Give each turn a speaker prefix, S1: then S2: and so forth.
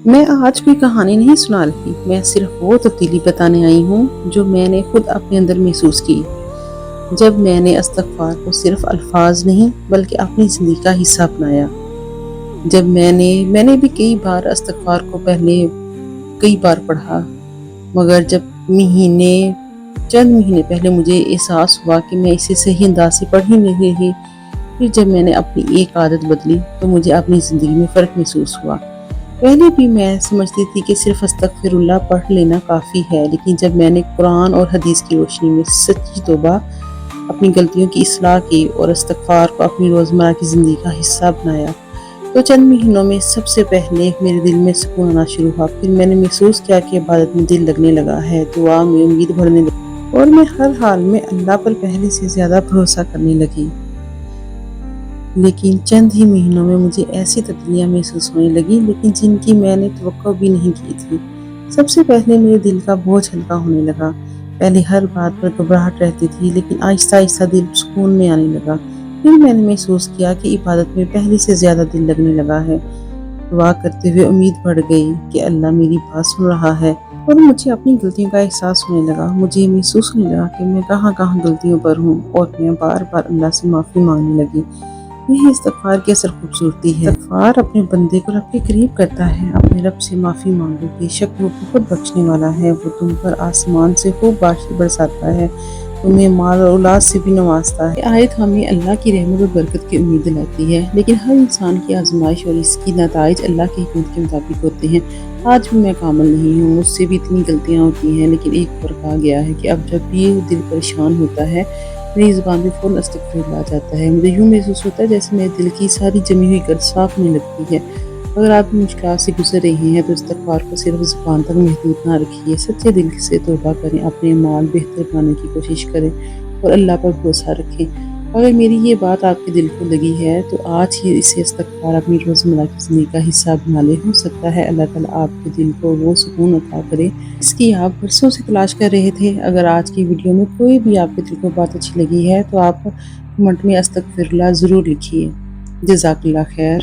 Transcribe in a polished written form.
S1: میں آج کوئی کہانی نہیں سنا رہی، میں صرف وہ تبدیلی بتانے آئی ہوں جو میں نے خود اپنے اندر محسوس کی جب میں نے استغفار کو صرف الفاظ نہیں بلکہ اپنی زندگی کا حصہ اپنایا۔ جب میں نے بھی کئی بار استغفار کو پہلے کئی بار پڑھا، مگر جب چند مہینے پہلے مجھے احساس ہوا کہ میں اسے صحیح انداز سے پڑھ ہی نہیں رہی، پھر جب میں نے اپنی ایک عادت بدلی تو مجھے اپنی زندگی میں فرق محسوس ہوا۔ پہلے بھی میں سمجھتی تھی کہ صرف استغفر اللہ پڑھ لینا کافی ہے، لیکن جب میں نے قرآن اور حدیث کی روشنی میں سچی توبہ، اپنی غلطیوں کی اصلاح کی اور استغفار کو اپنی روزمرہ کی زندگی کا حصہ بنایا تو چند مہینوں میں سب سے پہلے میرے دل میں سکون آنا شروع ہوا۔ پھر میں نے محسوس کیا کہ عبادت میں دل لگنے لگا ہے، دعا میں امید بڑھنے لگی اور میں ہر حال میں اللہ پر پہلے سے زیادہ بھروسہ کرنے لگی۔ لیکن چند ہی مہینوں میں مجھے ایسی تبدیلیاں محسوس ہونے لگی لیکن جن کی میں نے توقع بھی نہیں کی تھی۔ سب سے پہلے میرے دل کا بوجھ ہلکا ہونے لگا۔ پہلے ہر بات پر گھبراہٹ رہتی تھی، لیکن آہستہ آہستہ دل سکون میں آنے لگا۔ پھر میں نے محسوس کیا کہ عبادت میں پہلے سے زیادہ دل لگنے لگا ہے۔ دعا کرتے ہوئے امید بڑھ گئی کہ اللہ میری بات سن رہا ہے اور مجھے اپنی غلطیوں کا احساس ہونے لگا۔ مجھے محسوس ہونے لگا کہ میں کہاں کہاں غلطیوں پر ہوں اور میں بار بار اللہ سے معافی مانگنے لگی۔ یہ استغفار کی اصل خوبصورتی ہے۔ استغفار اپنے بندے کو رب کے قریب کرتا ہے۔ اپنے رب سے معافی مانگو، بے شک وہ بہت بخشنے والا ہے۔ وہ تم پر آسمان سے خوب بارش برساتا ہے، تمہیں مال اور اولاد سے بھی نوازتا ہے۔ یہ آیت ہمیں اللہ کی رحمت اور برکت کی امید دلاتی ہے، لیکن ہر انسان کی آزمائش اور اس کی نتائج اللہ کی حکمت کے مطابق ہوتے ہیں۔ آج بھی میں کامل نہیں ہوں، مجھ سے بھی اتنی غلطیاں ہوتی ہیں، لیکن ایک فرق آ گیا ہے کہ اب جب بھی دل پریشان ہوتا ہے میری زبان پہ فوراً استغفار اللہ آ جاتا ہے۔ مجھے یوں محسوس ہوتا ہے جیسے میرے دل کی ساری جمی ہوئی گرد صاف ہونے لگتی ہے۔ اگر آپ بھی مشکلات سے گزر رہے ہیں تو استغفار کو صرف زبان تک محدود نہ رکھیے، سچے دل سے توبہ کریں، اپنے اعمال بہتر بنانے کی کوشش کریں اور اللہ پر بھروسہ رکھیں۔ اگر میری یہ بات آپ کے دل کو لگی ہے تو آج ہی اسے استغفار اپنی روزمرہ کی زندگی کا حصہ بنا لیں۔ ہو سکتا ہے اللہ تعالیٰ آپ کے دل کو وہ سکون عطا کرے اس کی آپ برسوں سے تلاش کر رہے تھے۔ اگر آج کی ویڈیو میں کوئی بھی آپ کے دل کو بات اچھی لگی ہے تو آپ کمنٹ میں استغفر اللہ ضرور لکھیے۔ جزاک اللہ خیر۔